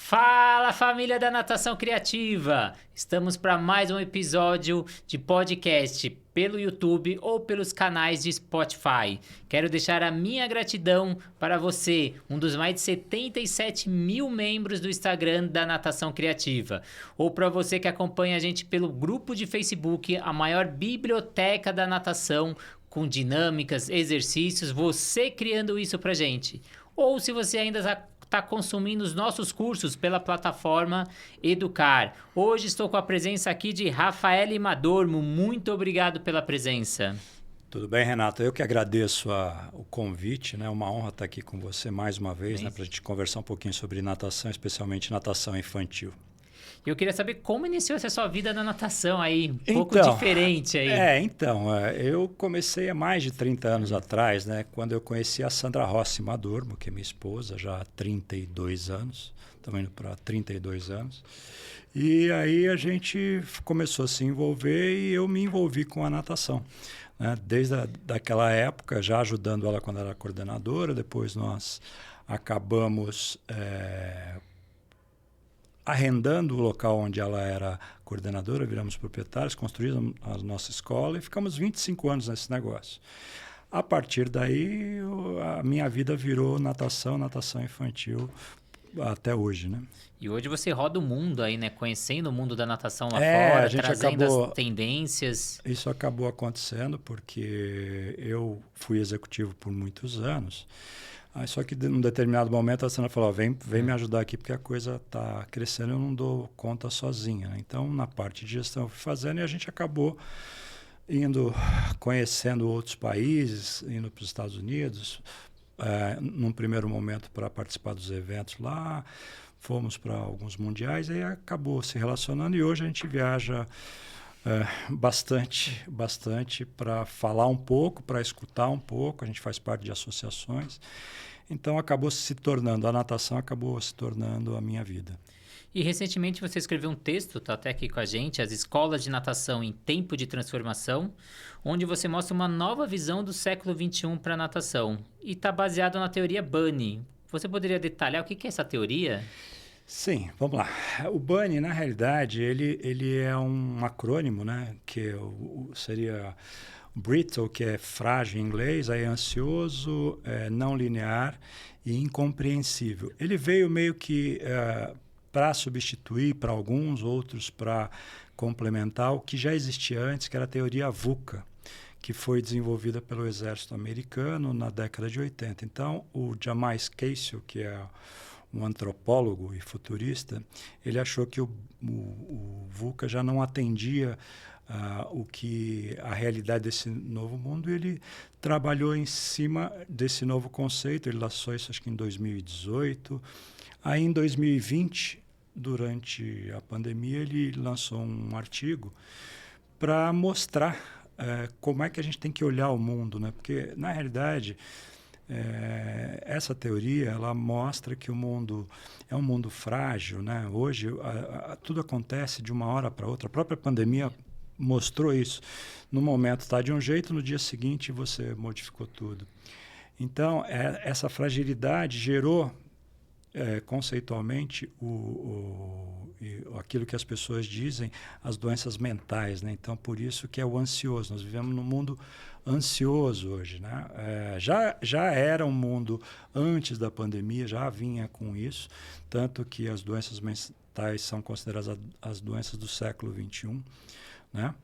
Fala, família da Natação Criativa! Estamos para mais um episódio de podcast pelo YouTube ou pelos canais de Spotify. Quero deixar a minha gratidão para você, um dos mais de 77 mil membros do Instagram da Natação Criativa, ou para você que acompanha a gente pelo grupo de Facebook, a maior biblioteca da natação, com dinâmicas, exercícios, você criando isso pra gente. Ou se você ainda está consumindo os nossos cursos pela plataforma Educar. Hoje estou com a presença aqui de Rafael Madormo. Muito obrigado pela presença. Tudo bem, Renato? Eu que agradeço o convite, né? Uma honra estar aqui com você mais uma vez, né? Para a gente conversar um pouquinho sobre natação, especialmente natação infantil. Eu queria saber como iniciou essa sua vida na natação aí, um pouco diferente aí. Eu comecei há mais de 30 anos atrás, né? Quando eu conheci a Sandra Rossi Madormo, que é minha esposa, já há 32 anos, estamos indo para 32 anos. E aí a gente começou a se envolver e eu me envolvi com a natação. Né? Desde daquela época, já ajudando ela quando era coordenadora, depois nós acabamos arrendando o local onde ela era coordenadora, viramos proprietários, construímos a nossa escola e ficamos 25 anos nesse negócio. A partir daí, a minha vida virou natação infantil até hoje, né? E hoje você roda o mundo aí, né? Conhecendo o mundo da natação lá fora, trazendo as tendências. Isso acabou acontecendo porque eu fui executivo por muitos anos. Só que num determinado momento a Sandra falou, vem me ajudar aqui porque a coisa está crescendo, eu não dou conta sozinha. Né? Então, na parte de gestão eu fui fazendo e a gente acabou conhecendo outros países, indo para os Estados Unidos, num primeiro momento para participar dos eventos lá, fomos para alguns mundiais, aí acabou se relacionando e hoje a gente viaja bastante para falar um pouco, para escutar um pouco, a gente faz parte de associações, então a natação acabou se tornando a minha vida. E recentemente você escreveu um texto, está até aqui com a gente, As Escolas de Natação em Tempo de Transformação, onde você mostra uma nova visão do século XXI para a natação. E está baseado na teoria Bunny. Você poderia detalhar o que é essa teoria? Sim, vamos lá. O Bunny, na realidade, ele é um acrônimo, né? Que seria brittle, que é frágil em inglês, aí ansioso, não linear e incompreensível. Ele veio meio que para substituir para alguns, outros para complementar o que já existia antes, que era a teoria VUCA, que foi desenvolvida pelo exército americano na década de 80. Então, o Jamais Casey, que é um antropólogo e futurista, ele achou que o VUCA já não atendia a realidade desse novo mundo, e ele trabalhou em cima desse novo conceito. Ele lançou isso acho que em 2018. Aí em 2020, durante a pandemia, ele lançou um artigo para mostrar como é que a gente tem que olhar o mundo, né? Porque, na realidade, essa teoria ela mostra que o mundo é um mundo frágil, né? Hoje tudo acontece de uma hora para outra. A própria pandemia mostrou isso. No momento está de um jeito, no dia seguinte você modificou tudo. Então, essa fragilidade gerou conceitualmente aquilo que as pessoas dizem, as doenças mentais, né? Então, por isso que é o ansioso. Nós vivemos num mundo ansioso hoje, né? Já era um mundo antes da pandemia, já vinha com isso, tanto que as doenças mentais são consideradas as doenças do século XXI, né?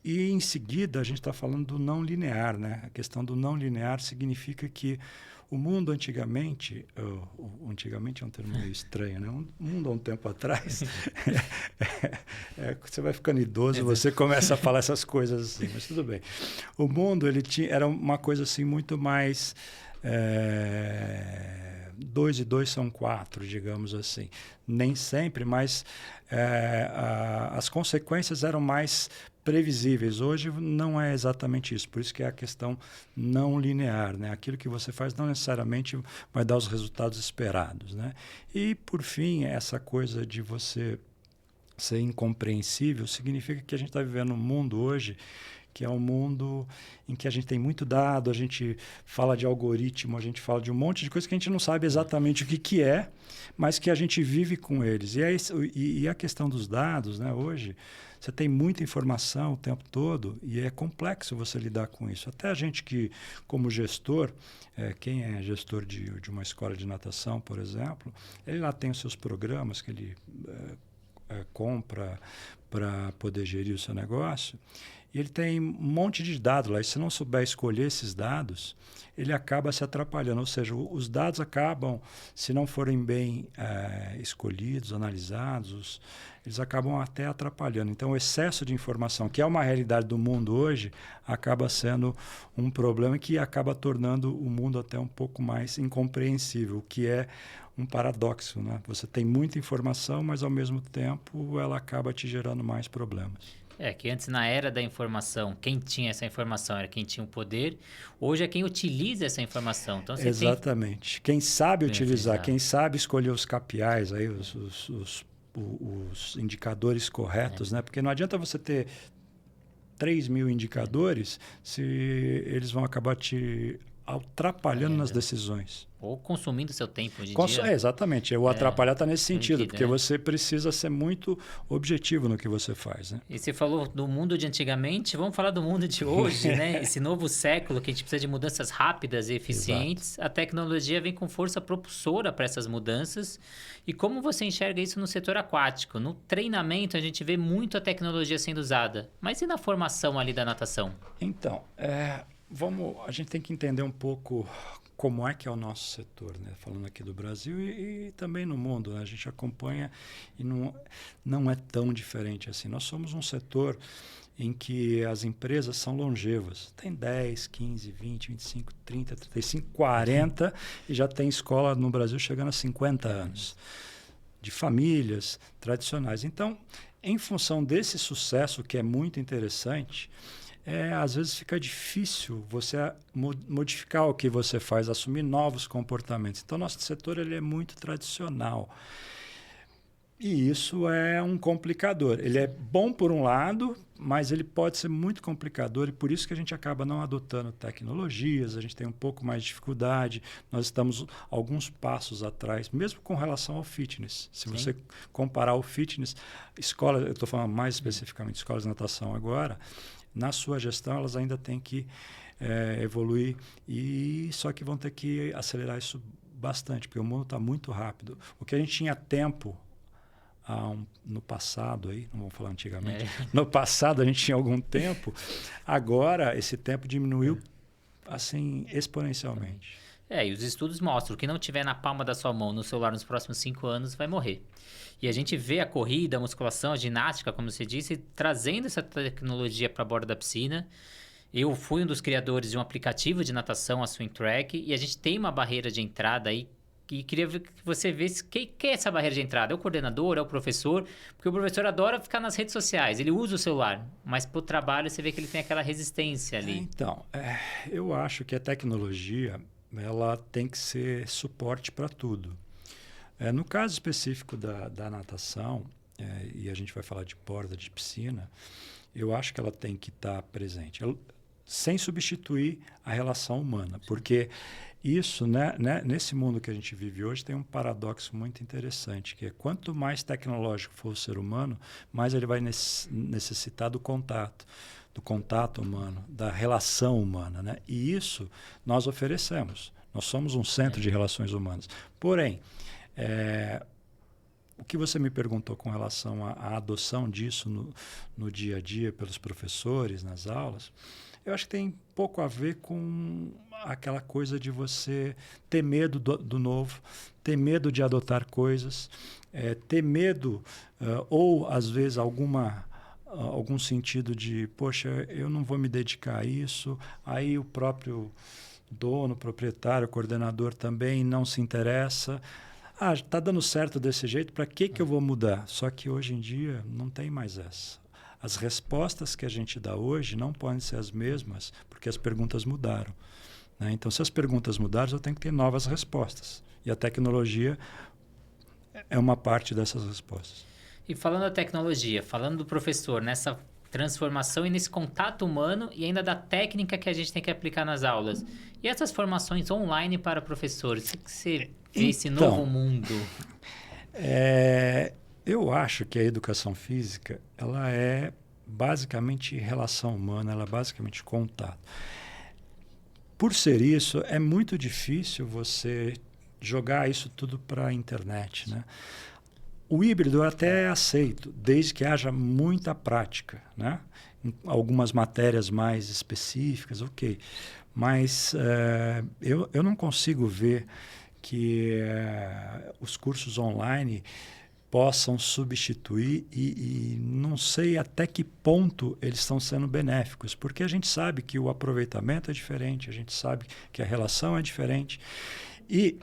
E em seguida a gente está falando do não linear, né? A questão do não linear significa que o mundo antigamente é um termo meio estranho, né? O mundo há um tempo atrás, você vai ficando idoso, você começa a falar essas coisas assim, mas tudo bem. O mundo era uma coisa assim muito mais 2 e 2 são 4, digamos assim. Nem sempre, mas as consequências eram mais previsíveis. Hoje não é exatamente isso, por isso que é a questão não linear, né? Aquilo que você faz não necessariamente vai dar os resultados esperados, né? E, por fim, essa coisa de você ser incompreensível significa que a gente está vivendo um mundo hoje que é um mundo em que a gente tem muito dado, a gente fala de algoritmo, a gente fala de um monte de coisa que a gente não sabe exatamente o que é, mas que a gente vive com eles. E a questão dos dados, né, hoje, você tem muita informação o tempo todo e é complexo você lidar com isso. Até a gente que, como gestor, quem é gestor de uma escola de natação, por exemplo, ele lá tem os seus programas que ele compra para poder gerir o seu negócio. E ele tem um monte de dados lá. E se não souber escolher esses dados, ele acaba se atrapalhando. Ou seja, os dados acabam, se não forem bem escolhidos, analisados, eles acabam até atrapalhando. Então, o excesso de informação, que é uma realidade do mundo hoje, acaba sendo um problema que acaba tornando o mundo até um pouco mais incompreensível, o que é um paradoxo, né? Você tem muita informação, mas, ao mesmo tempo, ela acaba te gerando mais problemas. Que antes, na era da informação, quem tinha essa informação era quem tinha o poder. Hoje é quem utiliza essa informação. Então, você Exatamente. Quem sabe utilizar, quem utilizar. sabe escolher os KPIs, aí, os indicadores corretos, né? Porque não adianta você ter 3.000 indicadores se eles vão acabar te atrapalhando nas decisões. Ou consumindo seu tempo de dia. Exatamente. O atrapalhar está nesse sentido, sentido, porque você precisa ser muito objetivo no que você faz, né? E você falou do mundo de antigamente, vamos falar do mundo de hoje, né? Esse novo século que a gente precisa de mudanças rápidas e eficientes. Exato. A tecnologia vem com força propulsora para essas mudanças. E como você enxerga isso no setor aquático? No treinamento, a gente vê muito a tecnologia sendo usada. Mas e na formação ali da natação? Então, a gente tem que entender um pouco como é que é o nosso setor, né? Falando aqui do Brasil e também no mundo, né? A gente acompanha e não é tão diferente assim. Nós somos um setor em que as empresas são longevas. Tem 10, 15, 20, 25, 30, 35, 40 e já tem escola no Brasil chegando a 50 anos. De famílias tradicionais. Então, em função desse sucesso, que é muito interessante, às vezes fica difícil você modificar o que você faz, assumir novos comportamentos. Então, nosso setor ele é muito tradicional. E isso é um complicador. Ele é bom por um lado, mas ele pode ser muito complicador e por isso que a gente acaba não adotando tecnologias, a gente tem um pouco mais de dificuldade, nós estamos alguns passos atrás, mesmo com relação ao fitness. Se Sim. você comparar o fitness, eu estou falando mais especificamente de escolas de natação agora, na sua gestão elas ainda têm que evoluir, só que vão ter que acelerar isso bastante, porque o mundo está muito rápido. O que a gente tinha tempo no passado, aí, não vamos falar antigamente, no passado a gente tinha algum tempo, agora esse tempo diminuiu assim exponencialmente. E os estudos mostram que não tiver na palma da sua mão no celular nos próximos 5 anos vai morrer. E a gente vê a corrida, a musculação, a ginástica, como você disse, trazendo essa tecnologia para a borda da piscina. Eu fui um dos criadores de um aplicativo de natação, a Swim Track, e a gente tem uma barreira de entrada aí. E queria que você visse quem é essa barreira de entrada. É o coordenador, é o professor? Porque o professor adora ficar nas redes sociais, ele usa o celular, mas para o trabalho você vê que ele tem aquela resistência ali. Então, eu acho que a tecnologia ela tem que ser suporte para tudo. No caso específico da natação, e a gente vai falar de borda de piscina, eu acho que ela tem que estar presente, sem substituir a relação humana, porque isso, né, nesse mundo que a gente vive hoje, tem um paradoxo muito interessante, que é quanto mais tecnológico for o ser humano, mais ele vai necessitar do contato humano, da relação humana, né? E isso nós oferecemos. Nós somos um centro de relações humanas. Porém, o que você me perguntou com relação à adoção disso no dia a dia pelos professores, nas aulas, eu acho que tem pouco a ver com aquela coisa de você ter medo do novo, ter medo de adotar coisas, ter medo ou, às vezes, algum sentido de, poxa, eu não vou me dedicar a isso, aí o próprio dono, proprietário, coordenador também não se interessa. Está dando certo desse jeito, para que eu vou mudar? Só que hoje em dia não tem mais essa. As respostas que a gente dá hoje não podem ser as mesmas, porque as perguntas mudaram, né? Então, se as perguntas mudaram, eu tenho que ter novas respostas. E a tecnologia é uma parte dessas respostas. E falando da tecnologia, falando do professor, nessa transformação e nesse contato humano e ainda da técnica que a gente tem que aplicar nas aulas. E essas formações online para professores, o que você vê esse novo mundo? Eu acho que a educação física, ela é basicamente relação humana, ela é basicamente contato. Por ser isso, é muito difícil você jogar isso tudo para a internet, né? O híbrido eu até aceito, desde que haja muita prática, né? Em algumas matérias mais específicas, ok. Mas eu não consigo ver que os cursos online possam substituir e não sei até que ponto eles estão sendo benéficos, porque a gente sabe que o aproveitamento é diferente, a gente sabe que a relação é diferente e,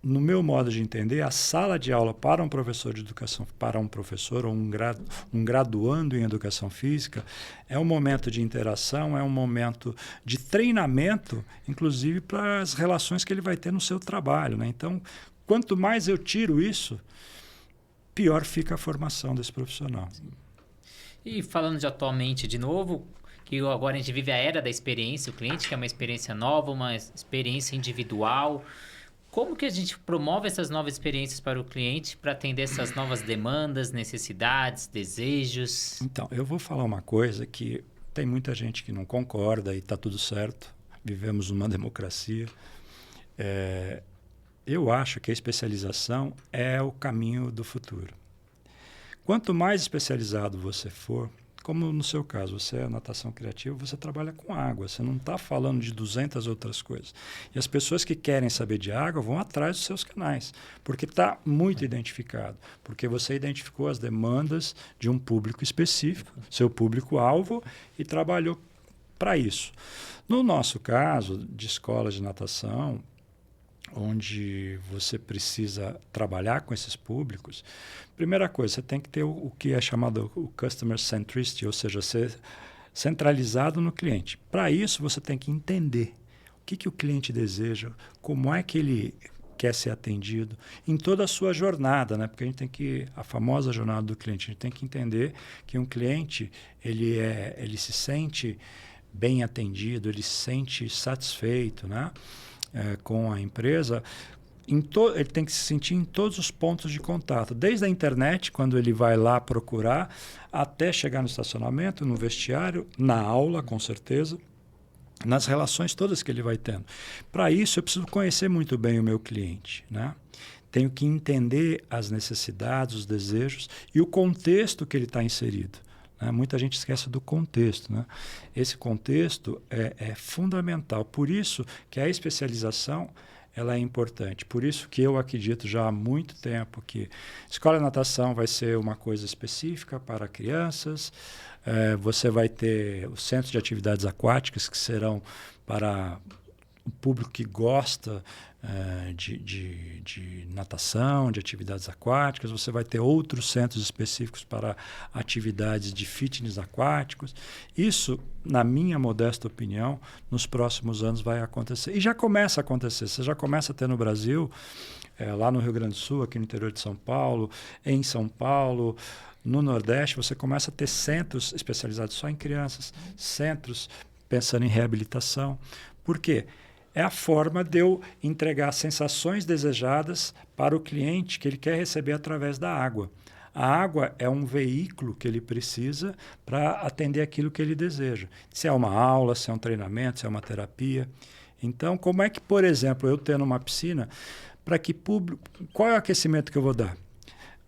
no meu modo de entender, a sala de aula para um professor de educação, para um professor ou um graduando em educação física, é um momento de interação, é um momento de treinamento, inclusive para as relações que ele vai ter no seu trabalho, né? Então, quanto mais eu tiro isso, pior fica a formação desse profissional. E falando de atualmente de novo, que agora a gente vive a era da experiência, o cliente quer uma experiência nova, uma experiência individual. Como que a gente promove essas novas experiências para o cliente para atender essas novas demandas, necessidades, desejos? Então, eu vou falar uma coisa que tem muita gente que não concorda e está tudo certo. Vivemos numa democracia. Eu acho que a especialização é o caminho do futuro. Quanto mais especializado você for, como no seu caso, você é natação criativa, você trabalha com água, você não está falando de 200 outras coisas. E as pessoas que querem saber de água vão atrás dos seus canais, porque está muito identificado, porque você identificou as demandas de um público específico, seu público-alvo, e trabalhou para isso. No nosso caso, de escola de natação, onde você precisa trabalhar com esses públicos, primeira coisa, você tem que ter o que é chamado o customer centricity, ou seja, ser centralizado no cliente. Para isso, você tem que entender o que o cliente deseja, como é que ele quer ser atendido em toda a sua jornada, né? Porque a famosa jornada do cliente, a gente tem que entender que um cliente, ele se sente bem atendido, ele se sente satisfeito, né? Com a empresa, ele tem que se sentir em todos os pontos de contato, desde a internet, quando ele vai lá procurar, até chegar no estacionamento, no vestiário, na aula, com certeza, nas relações todas que ele vai tendo. Para isso, eu preciso conhecer muito bem o meu cliente, né? Tenho que entender as necessidades, os desejos e o contexto que ele está inserido. Muita gente esquece do contexto, né? Esse contexto é fundamental. Por isso que a especialização ela é importante. Por isso que eu acredito já há muito tempo que escola de natação vai ser uma coisa específica para crianças. Você vai ter os centros de atividades aquáticas que serão para o público que gosta de natação, de atividades aquáticas. Você vai ter outros centros específicos para atividades de fitness aquáticos. Isso, na minha modesta opinião, nos próximos anos vai acontecer. E já começa a acontecer. Você já começa a ter no Brasil, lá no Rio Grande do Sul, aqui no interior de São Paulo, em São Paulo, no Nordeste, você começa a ter centros especializados só em crianças, centros pensando em reabilitação. Por quê? É a forma de eu entregar sensações desejadas para o cliente que ele quer receber através da água. A água é um veículo que ele precisa para atender aquilo que ele deseja. Se é uma aula, se é um treinamento, se é uma terapia. Então, como é que, por exemplo, eu tendo uma piscina, para que público, qual é o aquecimento que eu vou dar?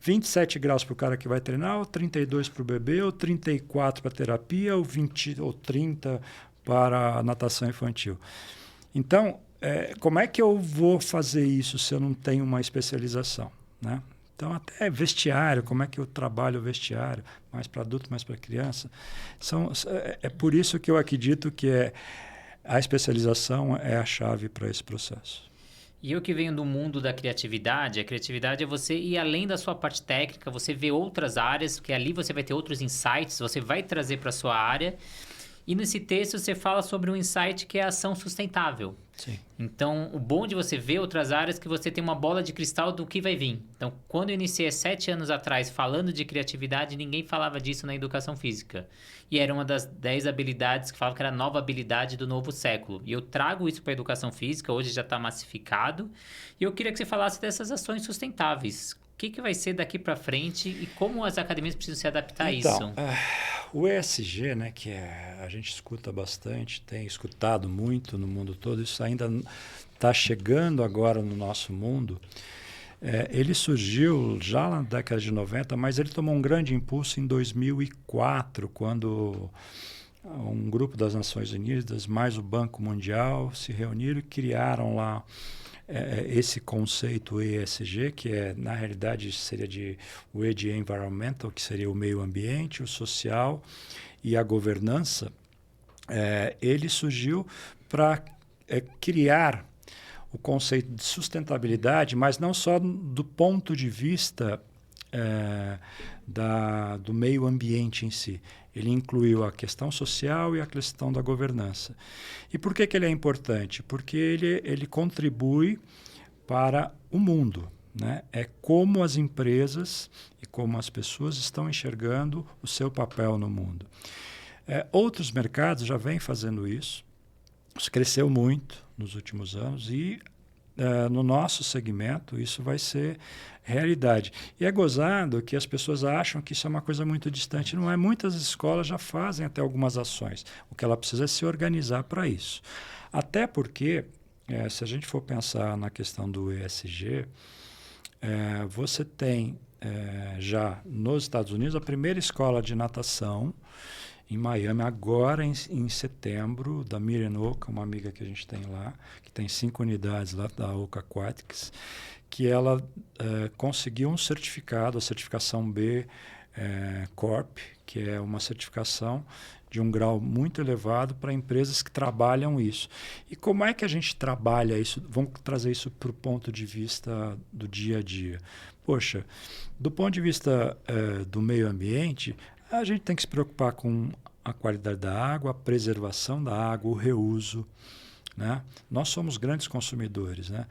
27 graus para o cara que vai treinar, ou 32 para o bebê, ou 34 para a terapia, ou 20 ou 30 para a natação infantil. Então, como é que eu vou fazer isso se eu não tenho uma especialização, né? Então, até vestiário, como é que eu trabalho o vestiário, mais para adulto, mais para criança. É por isso que eu acredito que a especialização é a chave para esse processo. E eu que venho do mundo da criatividade, a criatividade é você ir além da sua parte técnica, você ver outras áreas, porque ali você vai ter outros insights, você vai trazer para a sua área. E nesse texto você fala sobre um insight que é a ação sustentável. Sim. Então, o bom de você ver outras áreas é que você tem uma bola de cristal do que vai vir. Então, quando eu iniciei 7 anos atrás falando de criatividade, ninguém falava disso na educação física. E era uma das 10 habilidades que falavam que era a nova habilidade do novo século. E eu trago isso para a educação física, hoje já está massificado. E eu queria que você falasse dessas ações sustentáveis. O que vai ser daqui para frente e como as academias precisam se adaptar a isso? O ESG, né, que a gente escuta bastante, tem escutado muito no mundo todo, isso ainda está chegando agora no nosso mundo. Ele surgiu já na década de 90, mas ele tomou um grande impulso em 2004, quando um grupo das Nações Unidas, mais o Banco Mundial, se reuniram e criaram lá esse conceito ESG, que na realidade seria o E de environmental, que seria o meio ambiente, o social e a governança. Ele surgiu para criar o conceito de sustentabilidade, mas não só do ponto de vista do meio ambiente em si. Ele incluiu a questão social e a questão da governança. E por que ele é importante? Porque ele contribui para o mundo, né? É como as empresas e como as pessoas estão enxergando o seu papel no mundo. Outros mercados já vêm fazendo isso. Isso cresceu muito nos últimos anos e no nosso segmento isso vai ser realidade. E é gozado que as pessoas acham que isso é uma coisa muito distante. Não é. Muitas escolas já fazem até algumas ações. O que ela precisa é se organizar para isso. Até porque, se a gente for pensar na questão do ESG, você tem já nos Estados Unidos a primeira escola de natação em Miami, agora em setembro, da Miriam Oka, uma amiga que a gente tem lá, que tem 5 unidades lá da Oka Aquatics, que ela conseguiu um certificado, a certificação B Corp, que é uma certificação de um grau muito elevado para empresas que trabalham isso. E como é que a gente trabalha isso? Vamos trazer isso para o ponto de vista do dia a dia. Poxa, do ponto de vista do meio ambiente, a gente tem que se preocupar com a qualidade da água, a preservação da água, o reuso, né? Nós somos grandes consumidores, né?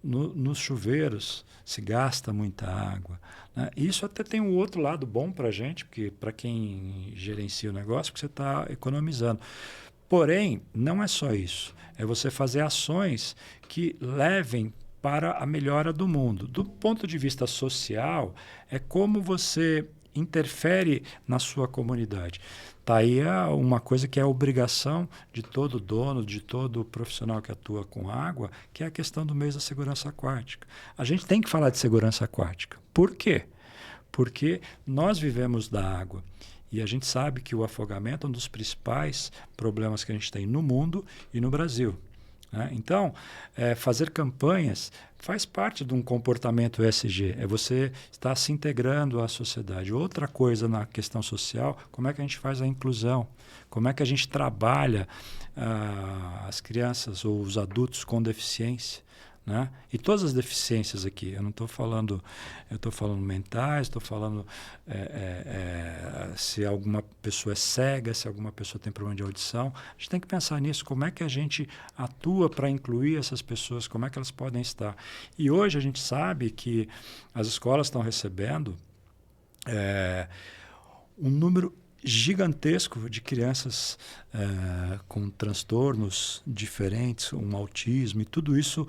Nos chuveiros se gasta muita água, né? Isso até tem um outro lado bom para a gente, porque para quem gerencia o negócio, que você está economizando. Porém, não é só isso. É você fazer ações que levem para a melhora do mundo. Do ponto de vista social, é como você interfere na sua comunidade. Está aí uma coisa que é a obrigação de todo dono, de todo profissional que atua com água, que é a questão do mês da segurança aquática. A gente tem que falar de segurança aquática. Por quê? Porque nós vivemos da água. E a gente sabe que o afogamento é um dos principais problemas que a gente tem no mundo e no Brasil. Então, fazer campanhas faz parte de um comportamento ESG, é você estar se integrando à sociedade. Outra coisa na questão social, como é que a gente faz a inclusão? Como é que a gente trabalha as crianças ou os adultos com deficiência? Né? E todas as deficiências aqui, eu não estou falando, eu estou falando mentais, estou falando se alguma pessoa é cega, se alguma pessoa tem problema de audição. A gente tem que pensar nisso, como é que a gente atua para incluir essas pessoas, como é que elas podem estar. E hoje a gente sabe que as escolas estão recebendo um número gigantesco de crianças com transtornos diferentes, um autismo, e tudo isso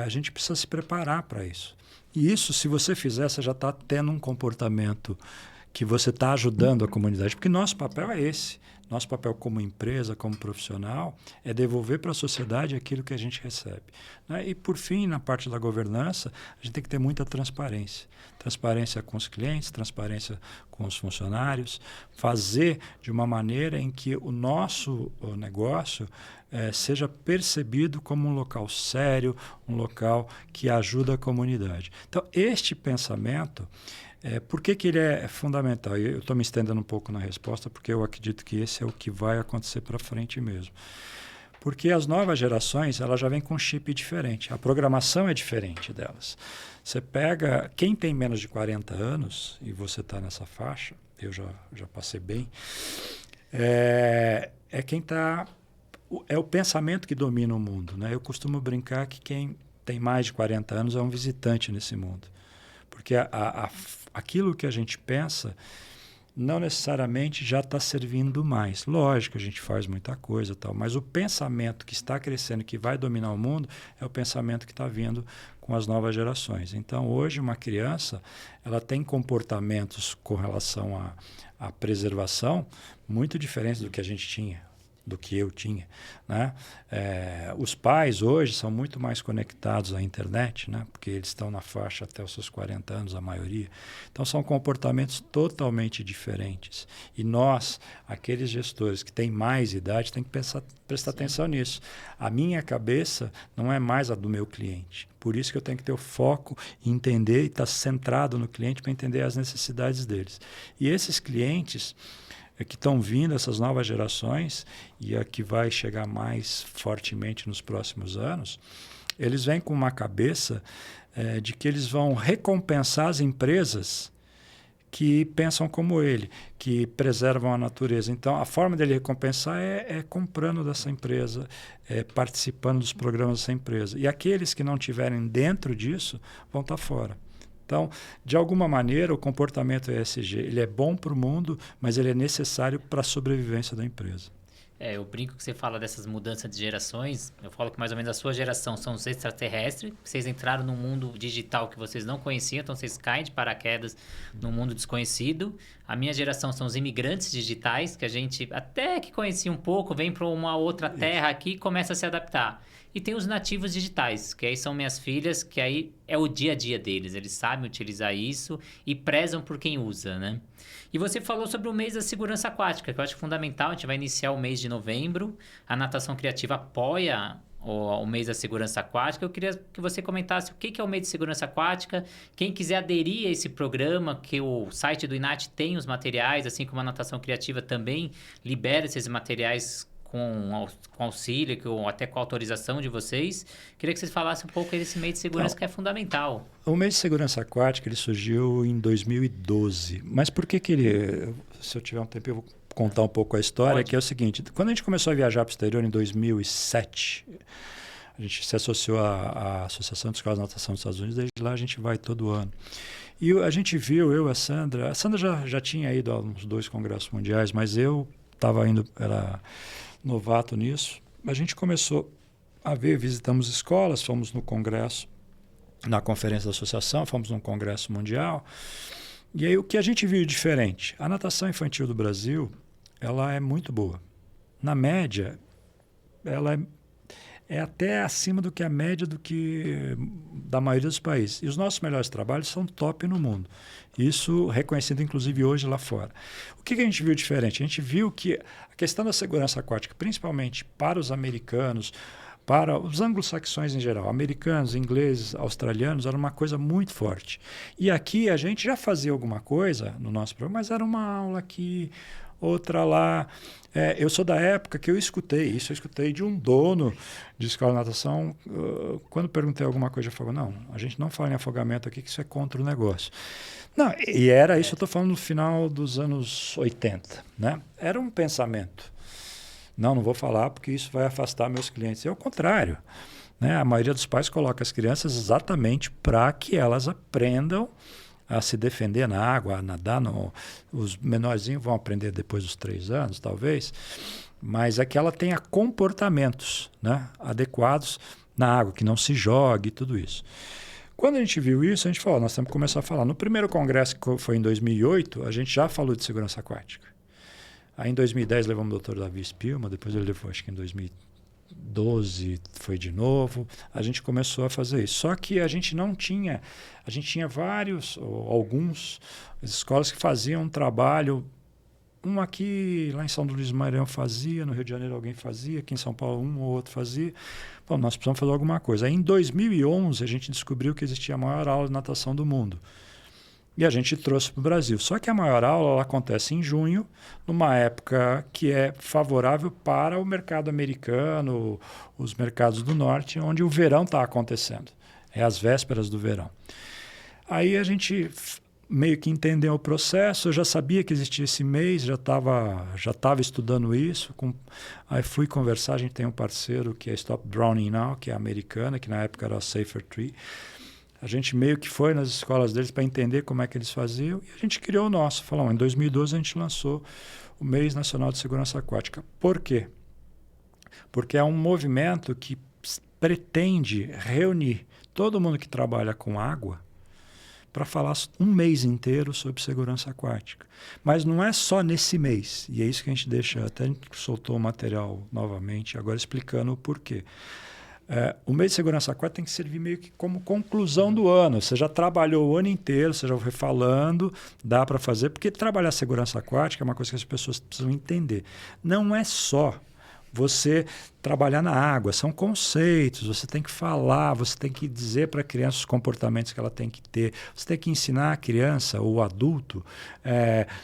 a gente precisa se preparar para isso. E isso, se você fizer, você já está tendo um comportamento que você está ajudando a comunidade, porque nosso papel é esse. Nosso papel como empresa, como profissional, é devolver para a sociedade aquilo que a gente recebe. Né? E, por fim, na parte da governança, a gente tem que ter muita transparência. Transparência com os clientes, transparência com os funcionários, fazer de uma maneira em que o nosso negócio seja percebido como um local sério, um local que ajuda a comunidade. Então, este pensamento... por que ele é fundamental? Eu estou me estendendo um pouco na resposta, porque eu acredito que esse é o que vai acontecer para frente mesmo. Porque as novas gerações, elas já vêm com chip diferente. A programação é diferente delas. Você pega quem tem menos de 40 anos, e você está nessa faixa, eu já passei bem, é quem está... É o pensamento que domina o mundo, né? Eu costumo brincar que quem tem mais de 40 anos é um visitante nesse mundo. Porque aquilo que a gente pensa não necessariamente já está servindo mais. Lógico, a gente faz muita coisa, tal, mas o pensamento que está crescendo, que vai dominar o mundo, é o pensamento que está vindo com as novas gerações. Então, hoje, uma criança ela tem comportamentos com relação à preservação muito diferentes do que a gente tinha, do que eu tinha, né? Os pais hoje são muito mais conectados à internet, né? Porque eles estão na faixa até os seus 40 anos, a maioria. Então, são comportamentos totalmente diferentes. E nós, aqueles gestores que têm mais idade, têm que prestar atenção nisso. A minha cabeça não é mais a do meu cliente. Por isso que eu tenho que ter o foco em entender e estar centrado no cliente para entender as necessidades deles. E esses clientes que estão vindo, essas novas gerações, e a que vai chegar mais fortemente nos próximos anos, eles vêm com uma cabeça de que eles vão recompensar as empresas que pensam como ele, que preservam a natureza. Então, a forma dele recompensar é comprando dessa empresa, participando dos programas dessa empresa. E aqueles que não estiverem dentro disso vão estar fora. Então, de alguma maneira, o comportamento ESG ele é bom para o mundo, mas ele é necessário para a sobrevivência da empresa. Eu brinco que você fala dessas mudanças de gerações. Eu falo que mais ou menos a sua geração são os extraterrestres, que vocês entraram num mundo digital que vocês não conheciam, então vocês caem de paraquedas num mundo desconhecido. A minha geração são os imigrantes digitais, que a gente até que conhecia um pouco, vem para uma outra terra aqui e começa a se adaptar. E tem os nativos digitais, que aí são minhas filhas, que aí é o dia a dia deles. Eles sabem utilizar isso e prezam por quem usa, né? E você falou sobre o mês da segurança aquática, que eu acho fundamental. A gente vai iniciar o mês de novembro. A Natação Criativa apoia o mês da segurança aquática. Eu queria que você comentasse o que é o mês de segurança aquática. Quem quiser aderir a esse programa, que o site do INAT tem os materiais, assim como a Natação Criativa também libera esses materiais com auxílio, até com autorização de vocês. Queria que vocês falassem um pouco desse mês de segurança, que é fundamental. O mês de segurança aquática ele surgiu em 2012. Mas por que ele... Se eu tiver um tempo, eu vou contar um pouco a história, Pode. Que é o seguinte. Quando a gente começou a viajar para o exterior em 2007, a gente se associou à Associação de Escolas de Natação dos Estados Unidos, desde lá a gente vai todo ano. E a gente viu, eu e a Sandra já tinha ido a uns 2 congressos mundiais, mas eu estava indo, era novato nisso. A gente começou a ver, visitamos escolas, fomos no congresso, na conferência da associação, fomos num congresso mundial. E aí o que a gente viu diferente? A natação infantil do Brasil, ela é muito boa. Na média, ela é até acima do que a média da maioria dos países. E os nossos melhores trabalhos são top no mundo. Isso reconhecido, inclusive, hoje lá fora. O que a gente viu diferente? A gente viu que a questão da segurança aquática, principalmente para os americanos, para os anglo-saxões em geral, americanos, ingleses, australianos, era uma coisa muito forte. E aqui a gente já fazia alguma coisa no nosso programa, mas era uma aula aqui, outra lá. Eu sou da época que eu escutei de um dono de escola de natação. Quando perguntei alguma coisa, ele falou, não, a gente não fala em afogamento aqui, que isso é contra o negócio. Não, e era isso, eu estou falando no final dos anos 80, né? Era um pensamento. Não vou falar porque isso vai afastar meus clientes. É o contrário, né? A maioria dos pais coloca as crianças exatamente para que elas aprendam a se defender na água, a nadar. Os menorzinhos vão aprender depois dos 3 anos, talvez, mas é que ela tenha comportamentos, né, adequados na água, que não se jogue e tudo isso. Quando a gente viu isso, a gente falou, nós temos que começar a falar. No primeiro congresso, que foi em 2008, a gente já falou de segurança aquática. Aí em 2010 levamos o Dr. Davi Spilman, depois ele levou, acho que em 2012 foi de novo. A gente começou a fazer isso. Só que a gente tinha vários, ou alguns, escolas que faziam um trabalho. Um aqui, lá em São Luís do Maranhão fazia, no Rio de Janeiro alguém fazia, aqui em São Paulo um ou outro fazia. Bom, nós precisamos fazer alguma coisa. Aí em 2011 a gente descobriu que existia a maior aula de natação do mundo. E a gente trouxe para o Brasil. Só que a maior aula ela acontece em junho, numa época que é favorável para o mercado americano, os mercados do norte, onde o verão está acontecendo. É as vésperas do verão. Aí a gente meio que entender o processo. Eu já sabia que existia esse mês, já estava estudando isso. Aí fui conversar, a gente tem um parceiro que é Stop Drowning Now, que é americana, que na época era a Safer Tree. A gente meio que foi nas escolas deles para entender como é que eles faziam e a gente criou o nosso. Falamos, em 2012 a gente lançou o Mês Nacional de Segurança Aquática. Por quê? Porque é um movimento que pretende reunir todo mundo que trabalha com água para falar um mês inteiro sobre segurança aquática. Mas não é só nesse mês, e é isso que a gente deixa, até a gente soltou o material novamente, agora explicando o porquê. O mês de segurança aquática tem que servir meio que como conclusão do ano. Você já trabalhou o ano inteiro, você já foi falando, dá para fazer, porque trabalhar segurança aquática é uma coisa que as pessoas precisam entender. Não é só você trabalhar na água, são conceitos, você tem que falar, você tem que dizer para a criança os comportamentos que ela tem que ter, você tem que ensinar a criança ou o adulto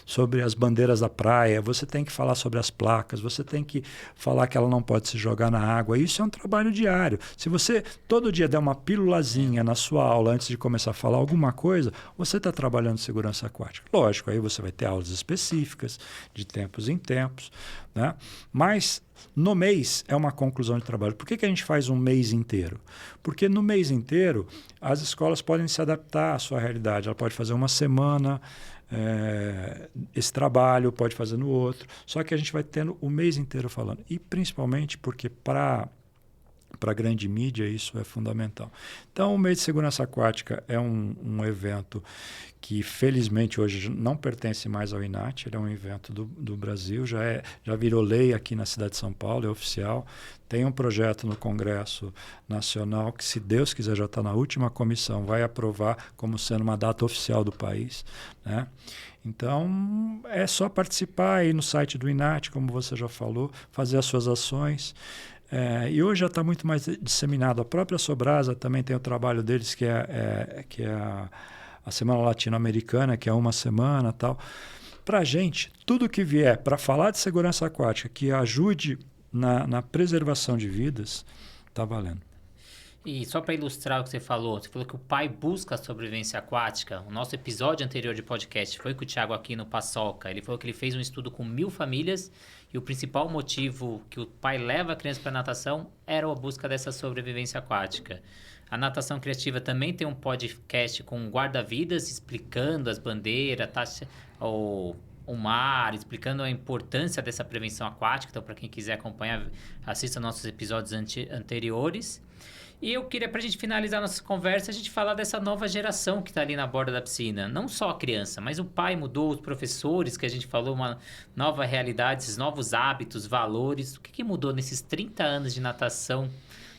sobre as bandeiras da praia, você tem que falar sobre as placas, você tem que falar que ela não pode se jogar na água. Isso é um trabalho diário. Se você todo dia der uma pílulazinha na sua aula antes de começar a falar alguma coisa, você está trabalhando segurança aquática. Lógico, aí você vai ter aulas específicas, de tempos em tempos, né? Mas no mês é uma conclusão de trabalho. Por que a gente faz um mês inteiro? Porque no mês inteiro as escolas podem se adaptar à sua realidade. Ela pode fazer uma semana esse trabalho, pode fazer no outro. Só que a gente vai tendo o mês inteiro falando. E principalmente porque para a grande mídia isso é fundamental. Então o mês de segurança aquática é um evento que felizmente hoje não pertence mais ao INAT, ele é um evento do Brasil, já virou lei aqui na cidade de São Paulo, é oficial. Tem um projeto no Congresso Nacional que, se Deus quiser, já está na última comissão, vai aprovar como sendo uma data oficial do país, né? Então, é só participar aí no site do INAT, como você já falou, fazer as suas ações. E hoje já está muito mais disseminado. A própria Sobrasa também tem o trabalho deles, que é a Semana Latino-Americana, que é uma semana e tal. Para a gente, tudo que vier para falar de segurança aquática, que ajude na preservação de vidas, está valendo. E só para ilustrar o que você falou que o pai busca a sobrevivência aquática. O nosso episódio anterior de podcast foi com o Thiago aqui no Paçoca. Ele falou que ele fez um estudo com 1.000 famílias e o principal motivo que o pai leva a criança para a natação era a busca dessa sobrevivência aquática. A Natação Criativa também tem um podcast com guarda-vidas explicando as bandeiras, o mar, explicando a importância dessa prevenção aquática. Então, para quem quiser acompanhar, assista nossos episódios anteriores. E eu queria, para a gente finalizar nossa conversa, a gente falar dessa nova geração que está ali na borda da piscina. Não só a criança, mas o pai mudou, os professores, que a gente falou, uma nova realidade, esses novos hábitos, valores. O que mudou nesses 30 anos de natação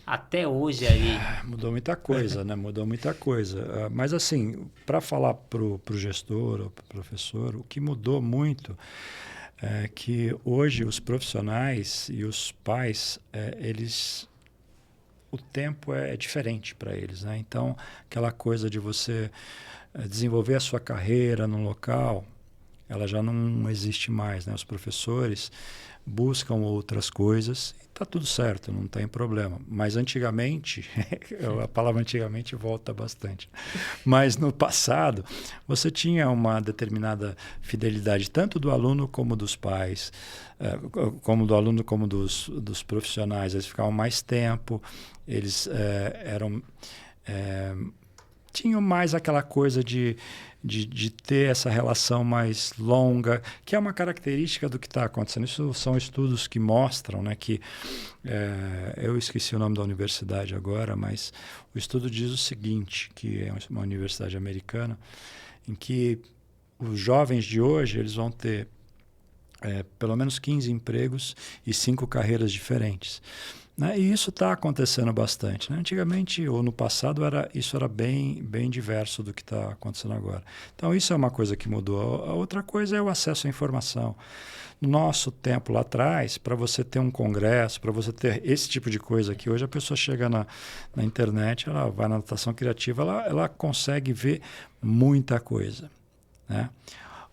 até hoje aí? Mudou muita coisa, né? Mudou muita coisa. Mas assim, para falar para o gestor ou para o professor, o que mudou muito é que hoje os profissionais e os pais, o tempo é diferente para eles, né? Então, aquela coisa de você desenvolver a sua carreira num local, ela já não existe mais, né? Os professores buscam outras coisas e está tudo certo, não tem problema. Mas antigamente, a palavra antigamente volta bastante, mas no passado você tinha uma determinada fidelidade tanto do aluno como dos pais, como do aluno como dos profissionais. Eles ficavam mais tempo, eles tinham mais aquela coisa de ter essa relação mais longa, que é uma característica do que está acontecendo. Isso são estudos que mostram, né, que eu esqueci o nome da universidade agora, mas o estudo diz o seguinte, que é uma universidade americana, em que os jovens de hoje eles vão ter pelo menos 15 empregos e 5 carreiras diferentes. Né? E isso está acontecendo bastante. Né? Antigamente, ou no passado, isso era bem diverso do que está acontecendo agora. Então, isso é uma coisa que mudou. A outra coisa é o acesso à informação. No nosso tempo lá atrás, para você ter um congresso, para você ter esse tipo de coisa aqui, hoje a pessoa chega na internet, ela vai na natação criativa, ela consegue ver muita coisa. Né?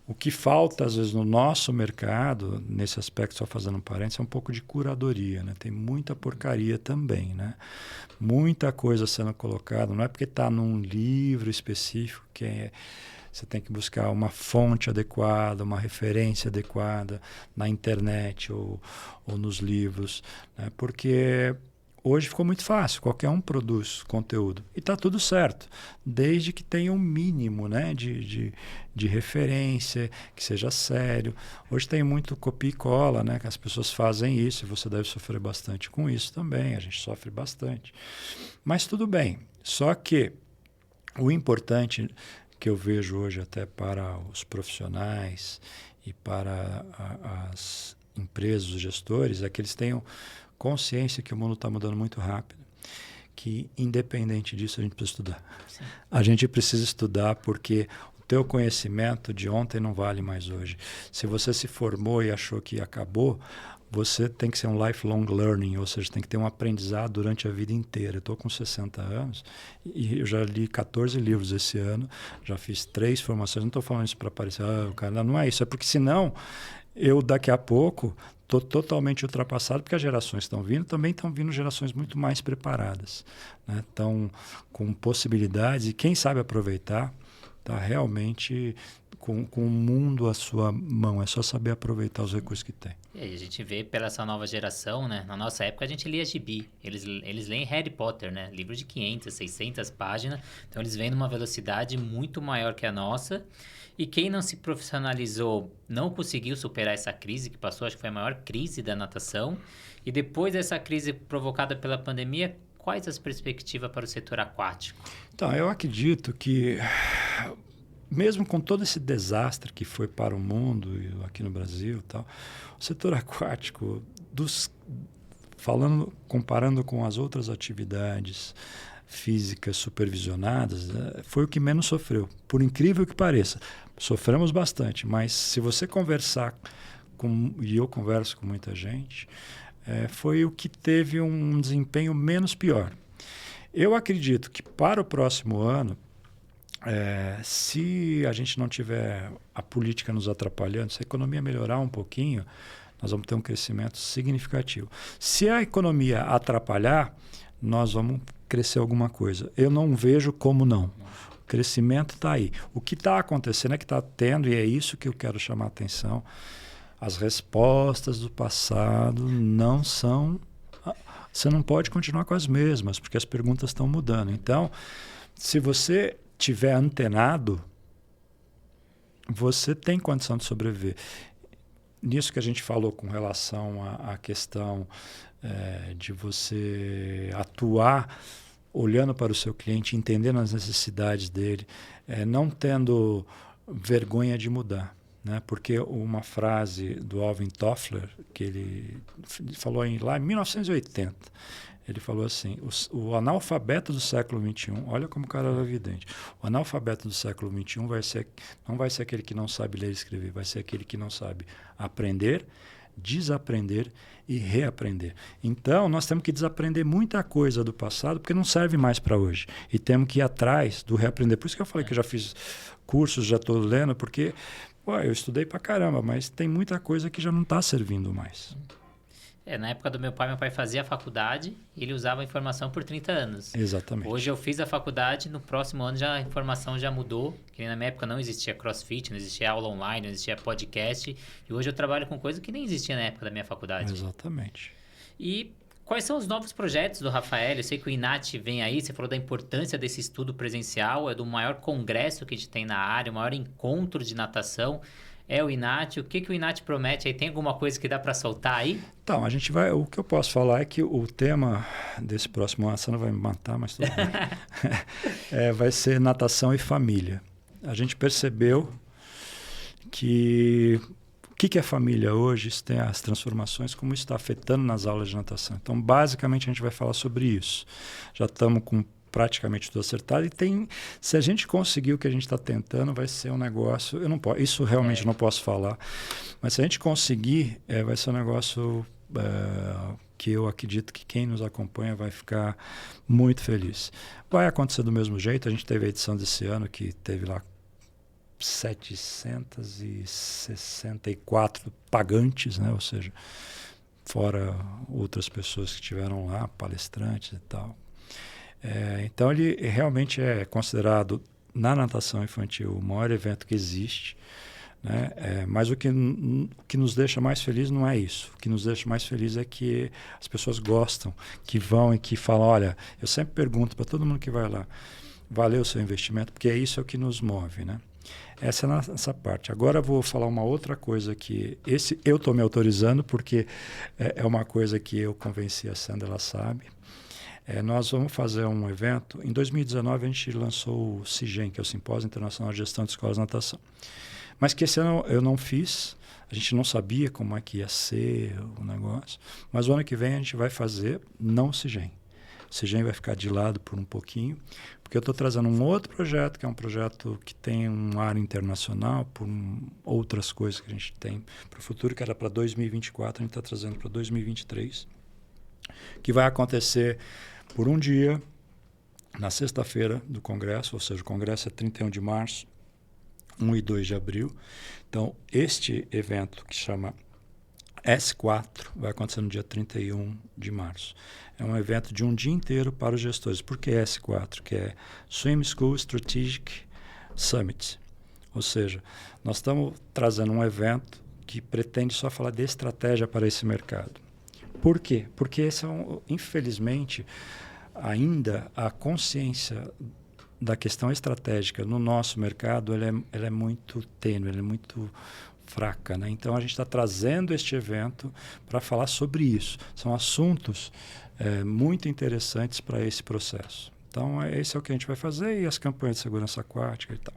O que falta, às vezes, no nosso mercado, nesse aspecto, só fazendo um parênteses, é um pouco de curadoria. Né? Tem muita porcaria também. Né? Muita coisa sendo colocada. Não é porque está num livro específico que você tem que buscar uma fonte adequada, uma referência adequada na internet ou nos livros, né? Porque hoje ficou muito fácil, qualquer um produz conteúdo. E está tudo certo, desde que tenha um mínimo, né, de referência, que seja sério. Hoje tem muito copia e cola, né, que as pessoas fazem isso, e você deve sofrer bastante com isso também, a gente sofre bastante. Mas tudo bem, só que o importante que eu vejo hoje até para os profissionais e para as empresas, os gestores, é que eles tenham consciência que o mundo está mudando muito rápido, que independente disso a gente precisa estudar. Sim. A gente precisa estudar porque o teu conhecimento de ontem não vale mais hoje. Se você se formou e achou que acabou, você tem que ser um lifelong learning, ou seja, tem que ter um aprendizado durante a vida inteira. Eu estou com 60 anos e eu já li 14 livros esse ano, já fiz 3 formações. Não estou falando isso para parecer, o cara não é isso, é porque senão eu daqui a pouco estou totalmente ultrapassado, porque as gerações estão vindo, também estão vindo gerações muito mais preparadas, né? Estão com possibilidades e quem sabe aproveitar está realmente com o mundo à sua mão. É só saber aproveitar os recursos que tem. E aí a gente vê pela essa nova geração, né? Na nossa época a gente lia gibi. Eles leem Harry Potter, né? Livro de 500, 600 páginas. Então eles vêm numa velocidade muito maior que a nossa. E quem não se profissionalizou não conseguiu superar essa crise que passou. Acho que foi a maior crise da natação. E depois dessa crise provocada pela pandemia, quais as perspectivas para o setor aquático? Então, eu acredito que mesmo com todo esse desastre que foi para o mundo e aqui no Brasil, tal, o setor aquático, comparando com as outras atividades físicas supervisionadas, foi o que menos sofreu. Por incrível que pareça, sofremos bastante, mas se você conversar e eu converso com muita gente, foi o que teve um desempenho menos pior. Eu acredito que para o próximo ano, se a gente não tiver a política nos atrapalhando, se a economia melhorar um pouquinho, nós vamos ter um crescimento significativo. Se a economia atrapalhar, nós vamos crescer alguma coisa. Eu não vejo como não. O crescimento está aí. O que está acontecendo é que está tendo, e é isso que eu quero chamar a atenção, as respostas do passado não são... Você não pode continuar com as mesmas, porque as perguntas estão mudando. Então, se você tiver antenado, você tem condição de sobreviver. Nisso que a gente falou com relação à questão de você atuar olhando para o seu cliente, entendendo as necessidades dele, não tendo vergonha de mudar. Né? Porque uma frase do Alvin Toffler, que ele falou lá em 1980, ele falou assim, o analfabeto do século XXI, olha como o cara era evidente, o analfabeto do século XXI não vai ser aquele que não sabe ler e escrever, vai ser aquele que não sabe aprender, desaprender e reaprender. Então, nós temos que desaprender muita coisa do passado, porque não serve mais para hoje. E temos que ir atrás do reaprender. Por isso que eu falei que eu já fiz cursos, já estou lendo, porque eu estudei pra caramba, mas tem muita coisa que já não está servindo mais. Na época do meu pai fazia a faculdade e ele usava a informação por 30 anos. Exatamente. Hoje eu fiz a faculdade, no próximo ano a informação já mudou, que na minha época não existia CrossFit, não existia aula online, não existia podcast, e hoje eu trabalho com coisa que nem existia na época da minha faculdade. Exatamente. E quais são os novos projetos do Rafael? Eu sei que o INAT vem aí, você falou da importância desse estudo presencial, é do maior congresso que a gente tem na área, o maior encontro de natação. É o INAT, o que o INAT promete aí? Tem alguma coisa que dá para soltar aí? Então, o que eu posso falar é que o tema desse próximo ano, você não vai me matar, mas tudo bem, vai ser natação e família. A gente percebeu que o que é família hoje, isso tem as transformações, como isso está afetando nas aulas de natação. Então, basicamente, a gente vai falar sobre isso. Já estamos com praticamente tudo acertado e se a gente conseguir o que a gente está tentando, vai ser um negócio, isso realmente não posso falar, mas se a gente conseguir, vai ser um negócio que eu acredito que quem nos acompanha vai ficar muito feliz. Vai acontecer do mesmo jeito, a gente teve a edição desse ano que teve lá 764 pagantes, né? Ou seja, fora outras pessoas que estiveram lá, palestrantes e tal. Então, ele realmente é considerado na natação infantil o maior evento que existe, né? Mas o que nos deixa mais feliz não é isso. O que nos deixa mais feliz é que as pessoas gostam, que vão e que falam, olha, eu sempre pergunto para todo mundo que vai lá, valeu o seu investimento? Porque isso é o que nos move, né? Essa é a nossa parte. Agora eu vou falar uma outra coisa que eu estou me autorizando, porque é uma coisa que eu convenci a Sandra, ela sabe. Nós vamos fazer um evento. Em 2019, a gente lançou o CIGEM, que é o Simpósio Internacional de Gestão de Escolas de Natação. Mas que esse ano eu não fiz. A gente não sabia como é que ia ser o negócio. Mas o ano que vem a gente vai fazer, não o CIGEM. O CIGEM vai ficar de lado por um pouquinho, porque eu estou trazendo um outro projeto, que é um projeto que tem um ar internacional, por outras coisas que a gente tem para o futuro, que era para 2024, a gente está trazendo para 2023, que vai acontecer por um dia, na sexta-feira do Congresso, ou seja, o Congresso é 31 de março, 1 e 2 de abril. Então, este evento, que chama S4, vai acontecer no dia 31 de março. É um evento de um dia inteiro para os gestores. Por que S4? Que é Swim School Strategic Summit. Ou seja, nós estamos trazendo um evento que pretende só falar de estratégia para esse mercado. Por quê? Porque esse infelizmente, ainda a consciência da questão estratégica no nosso mercado ela é muito tênue, ela é muito fraca, né? Então a gente está trazendo este evento para falar sobre isso. São assuntos muito interessantes para esse processo. Então esse é o que a gente vai fazer e as campanhas de segurança aquática e tal.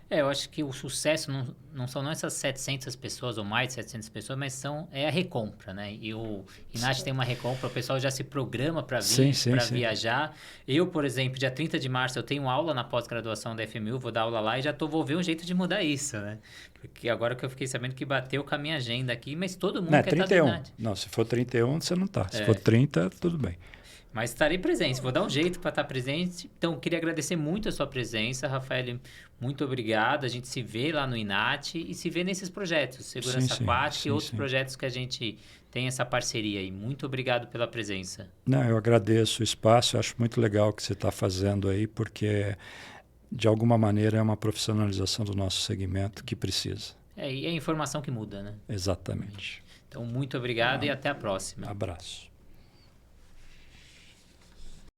Eu acho que o sucesso não são essas 700 pessoas ou mais de 700 pessoas, mas é a recompra, né? E o INAT tem uma recompra, o pessoal já se programa para vir, para viajar. Eu, por exemplo, dia 30 de março eu tenho aula na pós-graduação da FMU, vou dar aula lá e já vou ver um jeito de mudar isso, né? Porque agora que eu fiquei sabendo que bateu com a minha agenda aqui, mas todo mundo quer 31. estar no INAT. Não, se for 31 você não está. Se for 30, tudo bem. Mas estarei presente, vou dar um jeito para estar presente. Então, queria agradecer muito a sua presença, Rafael. Muito obrigado. A gente se vê lá no INAT e se vê nesses projetos, Segurança Aquática e outros projetos que a gente tem essa parceria aí. Muito obrigado pela presença. Não, eu agradeço o espaço. Eu acho muito legal o que você está fazendo aí, porque, de alguma maneira, é uma profissionalização do nosso segmento que precisa. E é a informação que muda, né? Exatamente. Então, muito obrigado e até a próxima. Abraço.